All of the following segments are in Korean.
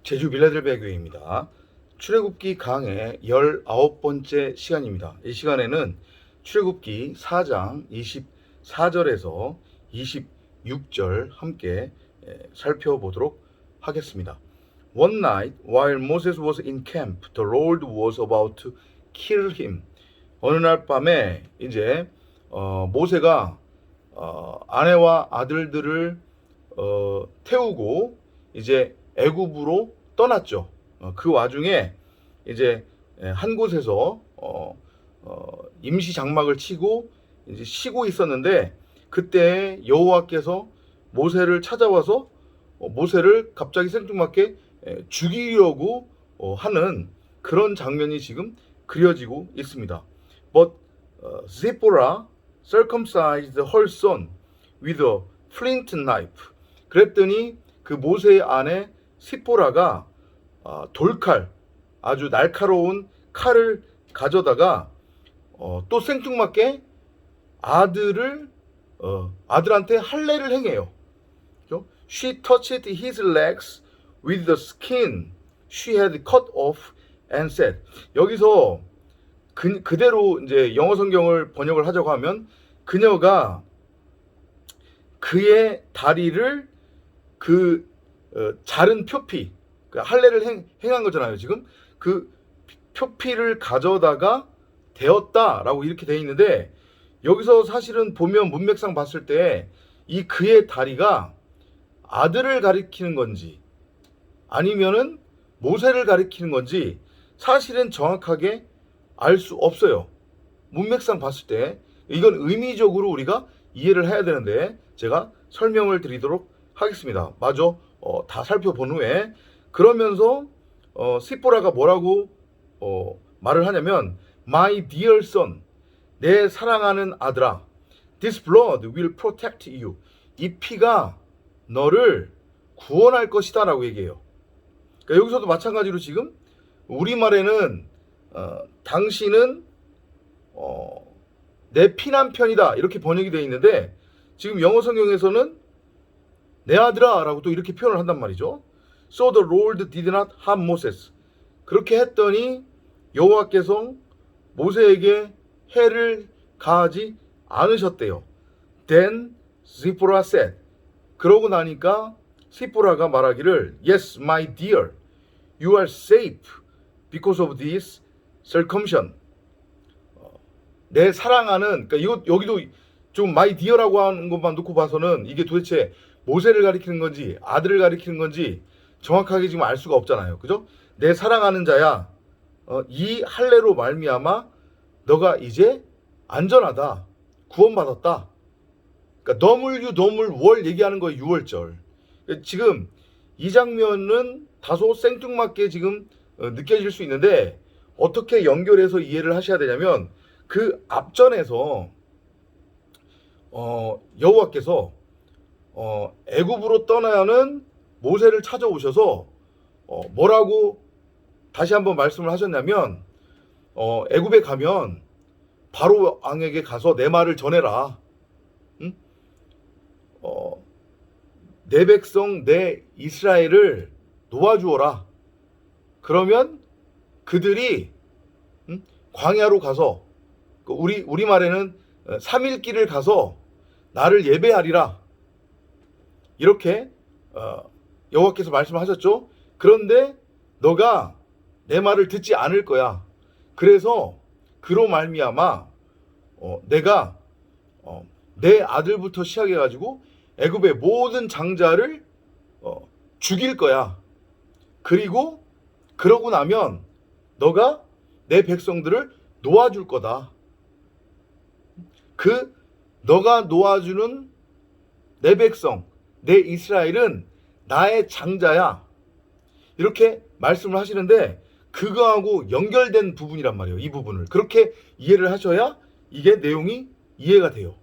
제주 빌라델비아 교회입니다. 출애굽기 강의 19번째 시간입니다. 이 시간에는 출애굽기 4장 24절에서 26절 함께 살펴보도록 하겠습니다. One night, while Moses was in camp, the Lord was about to kill him. 어느 날 밤에 이제 모세가 아내와 아들들을 태우고 이제 애굽으로 떠났죠. 그 와중에 이제 한 곳에서 임시 장막을 치고 이제 쉬고 있었는데 그때 여호와께서 모세를 찾아와서 모세를 갑자기 생뚱맞게 죽이려고 하는 그런 장면이 지금 그려지고 있습니다. But Zipporah circumcised her son with a flint knife. 그랬더니 그 모세의 아내 시포라가 돌칼, 아주 날카로운 칼을 가져다가 또 생뚱맞게 아들한테 할례를 행해요. She touched his legs with the skin she had cut off and said. 여기서 그대로 이제 영어 성경을 번역을 하자고 하면 그녀가 그의 다리를 자른 표피, 그 할례를 행한 거잖아요. 지금 그 표피를 가져다가 대었다라고 이렇게 돼 있는데 여기서 사실은 보면 문맥상 봤을 때 이 그의 다리가 아들을 가리키는 건지 아니면은 모세를 가리키는 건지 사실은 정확하게 알 수 없어요. 문맥상 봤을 때 이건 의미적으로 우리가 이해를 해야 되는데 제가 설명을 드리도록 하겠습니다. 마저 다 살펴본 후에 그러면서 시포라가 뭐라고 말을 하냐면 My dear son, 내 사랑하는 아들아, this blood will protect you. 이 피가 너를 구원할 것이다 라고 얘기해요. 그러니까 여기서도 마찬가지로 지금 우리말에는 당신은 내 피난편이다 이렇게 번역이 되어 있는데 지금 영어 성경에서는 내 아들아 라고 또 이렇게 표현을 한단 말이죠. So the Lord did not harm Moses. 그렇게 했더니 여호와께서 모세에게 해를 가하지 않으셨대요. Then Zipporah said. 그러고 나니까 시포라가 말하기를 Yes, my dear, you are safe because of this circumcision. 내 사랑하는, 그러니까 여기도 좀 my dear라고 하는 것만 놓고 봐서는 이게 도대체 모세를 가리키는 건지 아들을 가리키는 건지 정확하게 지금 알 수가 없잖아요. 그죠? 내 사랑하는 자야, 이 할례로 말미암아 너가 이제 안전하다, 구원받았다. 그러니까 너물 월 얘기하는 거예요. 6월절. 지금 이 장면은 다소 생뚱맞게 지금 느껴질 수 있는데 어떻게 연결해서 이해를 하셔야 되냐면 그 앞전에서 여호와께서 애굽으로 떠나야 하는 모세를 찾아오셔서 뭐라고 다시 한번 말씀을 하셨냐면 애굽에 가면 바로 왕에게 가서 내 말을 전해라. 응? 내 백성 내 이스라엘을 놓아주어라. 그러면 그들이 광야로 가서 우리 말에는 3일 길을 가서 나를 예배하리라. 이렇게 여호와께서 말씀하셨죠. 그런데 너가 내 말을 듣지 않을 거야. 그래서 그로 말미암아 내가 내 아들부터 시작해가지고 애굽의 모든 장자를 죽일 거야. 그리고 그러고 나면 너가 내 백성들을 놓아줄 거다. 너가 놓아주는 내 백성, 내 이스라엘은 나의 장자야. 이렇게 말씀을 하시는데 그거하고 연결된 부분이란 말이에요. 이 부분을 그렇게 이해를 하셔야 이게 내용이 이해가 돼요.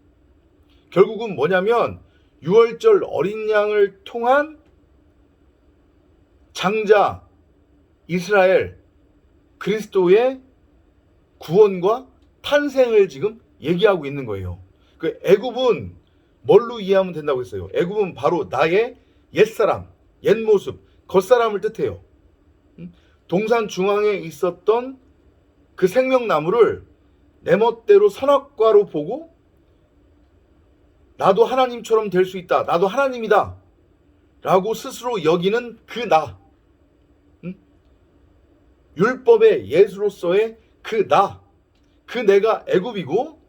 결국은 뭐냐면 6월절 어린 양을 통한 장자 이스라엘 그리스도의 구원과 탄생을 지금 얘기하고 있는 거예요. 그 애굽은 뭘로 이해하면 된다고 했어요? 애굽은 바로 나의 옛사람, 옛모습, 겉사람을 뜻해요. 동산 중앙에 있었던 그 생명나무를 내 멋대로 선악과로 보고 나도 하나님처럼 될 수 있다. 나도 하나님이다. 라고 스스로 여기는 그 나. 율법의 예수로서의 그 나. 그 내가 애굽이고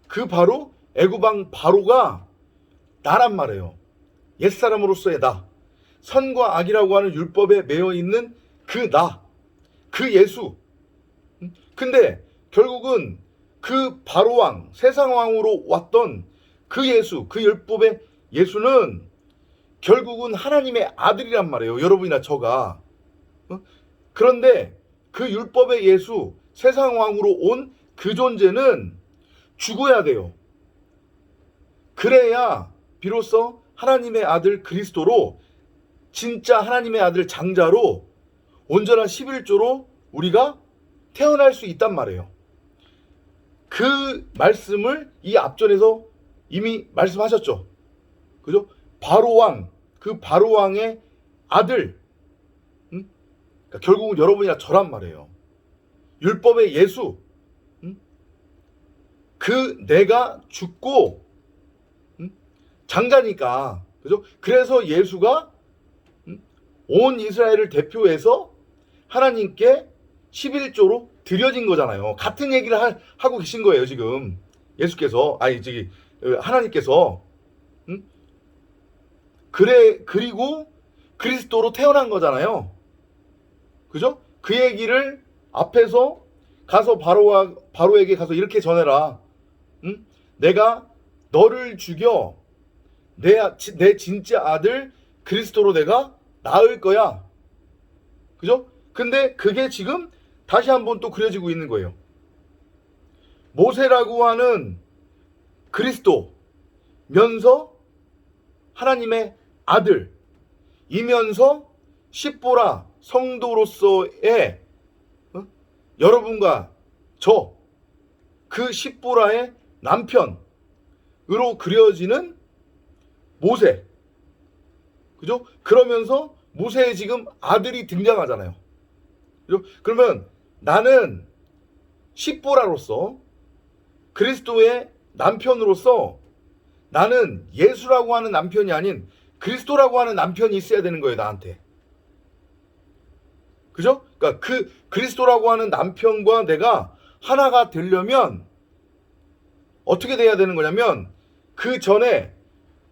그 바로 애굽왕 바로가 나란 말이에요. 옛사람으로서의 나. 선과 악이라고 하는 율법에 매여 있는 그 나. 그 예수. 근데 결국은 그 바로왕, 세상왕으로 왔던 그 예수, 그 율법의 예수는 결국은 하나님의 아들이란 말이에요. 여러분이나 저가. 그런데 그 율법의 예수, 세상왕으로 온 그 존재는 죽어야 돼요. 그래야 비로소 하나님의 아들 그리스도로, 진짜 하나님의 아들 장자로, 온전한 11조로 우리가 태어날 수 있단 말이에요. 그 말씀을 이 앞전에서 이미 말씀하셨죠. 그죠? 바로왕, 그 바로왕의 아들. 그러니까 결국은 여러분이나 저란 말이에요. 율법의 예수. 그 내가 죽고 장자니까. 그죠? 그래서 예수가 온 이스라엘을 대표해서 하나님께 11조로 드려진 거잖아요. 같은 얘기를 하고 계신 거예요, 지금. 예수께서, 하나님께서. 그리고 그리스도로 태어난 거잖아요. 그죠? 그 얘기를 앞에서 가서 바로에게 가서 이렇게 전해라. 내가 너를 죽여 내 진짜 아들 그리스도로 내가 낳을 거야. 그죠? 근데 그게 지금 다시 한번 또 그려지고 있는 거예요. 모세라고 하는 그리스도면서 하나님의 아들 이면서 십보라 성도로서의 여러분과 저 그 십보라의 남편으로 그려지는 모세. 그죠? 그러면서 모세의 지금 아들이 등장하잖아요. 그죠? 그러면 나는 십보라로서 그리스도의 남편으로서 나는 예수라고 하는 남편이 아닌 그리스도라고 하는 남편이 있어야 되는 거예요, 나한테. 그죠? 그러니까 그 그리스도라고 하는 남편과 내가 하나가 되려면 어떻게 돼야 되는 거냐면 그 전에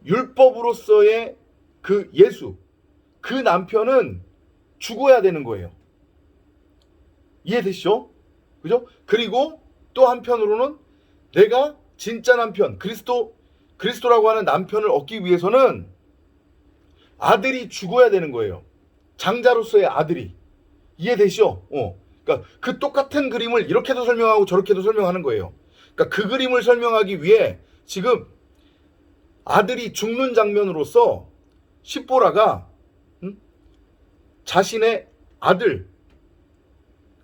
율법으로서의 그 예수, 그 남편은 죽어야 되는 거예요. 이해되시죠? 그죠? 그리고 또 한편으로는 내가 진짜 남편, 그리스도라고 하는 남편을 얻기 위해서는 아들이 죽어야 되는 거예요. 장자로서의 아들이. 이해되시죠? 그러니까 그 똑같은 그림을 이렇게도 설명하고 저렇게도 설명하는 거예요. 그러니까 그 그림을 설명하기 위해 지금 아들이 죽는 장면으로서 십보라가 자신의 아들,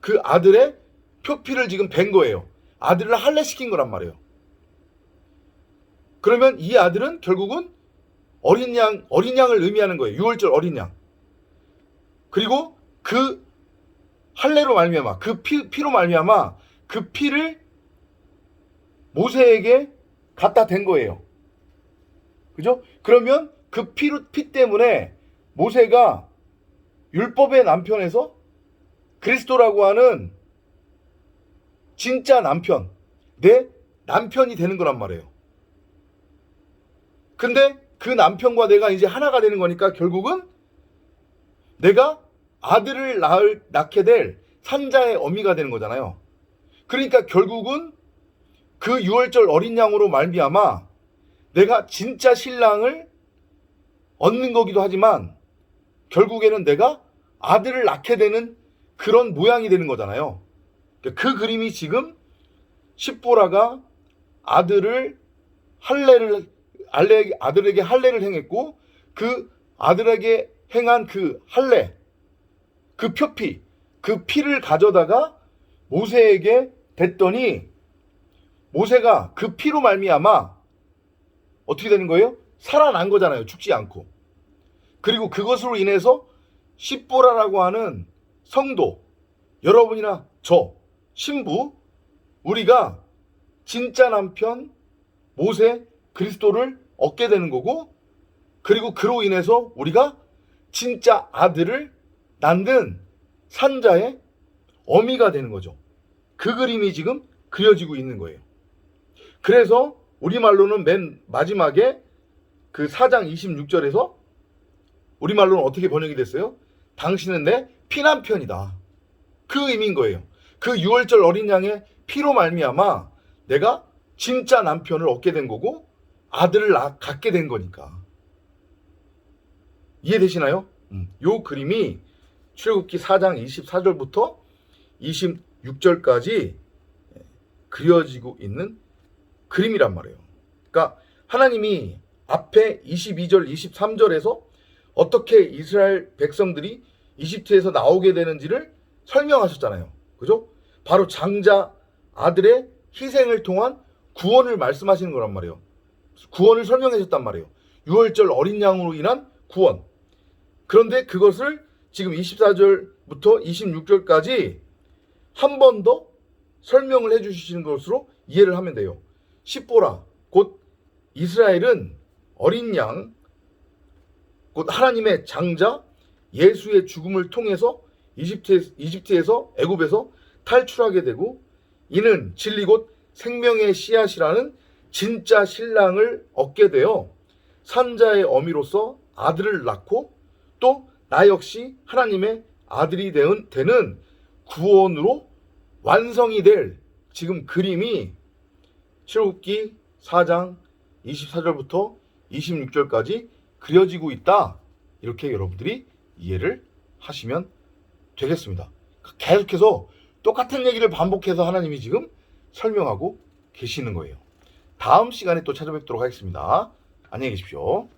그 아들의 표피를 지금 벤 거예요. 아들을 할례시킨 거란 말이에요. 그러면 이 아들은 결국은 어린 양을 의미하는 거예요. 유월절 어린 양. 그리고 그 할례로 말미암아, 그 피로 말미암아 그 피를 모세에게 갖다 댄 거예요. 그죠? 그러면 그 피 때문에 모세가 율법의 남편에서 그리스도라고 하는 진짜 남편, 내 남편이 되는 거란 말이에요. 근데 그 남편과 내가 이제 하나가 되는 거니까 결국은 내가 아들을 낳게 될 산자의 어미가 되는 거잖아요. 그러니까 결국은 그 유월절 어린 양으로 말미암아 내가 진짜 신랑을 얻는 거기도 하지만 결국에는 내가 아들을 낳게 되는 그런 모양이 되는 거잖아요. 그 그림이 지금 십보라가 아들에게 할례를 행했고 그 아들에게 행한 그 할례, 그 표피, 그 피를 가져다가 모세에게 댔더니 모세가 그 피로 말미암아 어떻게 되는 거예요? 살아난 거잖아요. 죽지 않고. 그리고 그것으로 인해서 십보라라고 하는 성도, 여러분이나 저, 신부, 우리가 진짜 남편 모세 그리스도를 얻게 되는 거고, 그리고 그로 인해서 우리가 진짜 아들을 낳는 산자의 어미가 되는 거죠. 그 그림이 지금 그려지고 있는 거예요. 그래서 우리말로는 맨 마지막에 그 4장 26절에서 우리말로는 어떻게 번역이 됐어요? 당신은 내 피남편이다. 그 의미인 거예요. 그 유월절 어린 양의 피로 말미암아 내가 진짜 남편을 얻게 된 거고 아들을 갖게 된 거니까. 이해되시나요? 요 그림이 출애굽기 4장 24절부터 26절까지 그려지고 있는 그림이란 말이에요. 그러니까 하나님이 앞에 22절, 23절에서 어떻게 이스라엘 백성들이 이집트에서 나오게 되는지를 설명하셨잖아요. 그죠? 바로 장자 아들의 희생을 통한 구원을 말씀하시는 거란 말이에요. 구원을 설명하셨단 말이에요. 유월절 어린 양으로 인한 구원. 그런데 그것을 지금 24절부터 26절까지 한 번 더 설명을 해주시는 것으로 이해를 하면 돼요. 십보라, 곧 이스라엘은 어린 양, 곧 하나님의 장자 예수의 죽음을 통해서 이집트에서 애굽에서 탈출하게 되고, 이는 진리 곧 생명의 씨앗이라는 진짜 신랑을 얻게 되어 산자의 어미로서 아들을 낳고, 또 나 역시 하나님의 아들이 되는 구원으로 완성이 될 지금 그림이 출애굽기 4장 24절부터 26절까지 그려지고 있다. 이렇게 여러분들이 이해를 하시면 되겠습니다. 계속해서 똑같은 얘기를 반복해서 하나님이 지금 설명하고 계시는 거예요. 다음 시간에 또 찾아뵙도록 하겠습니다. 안녕히 계십시오.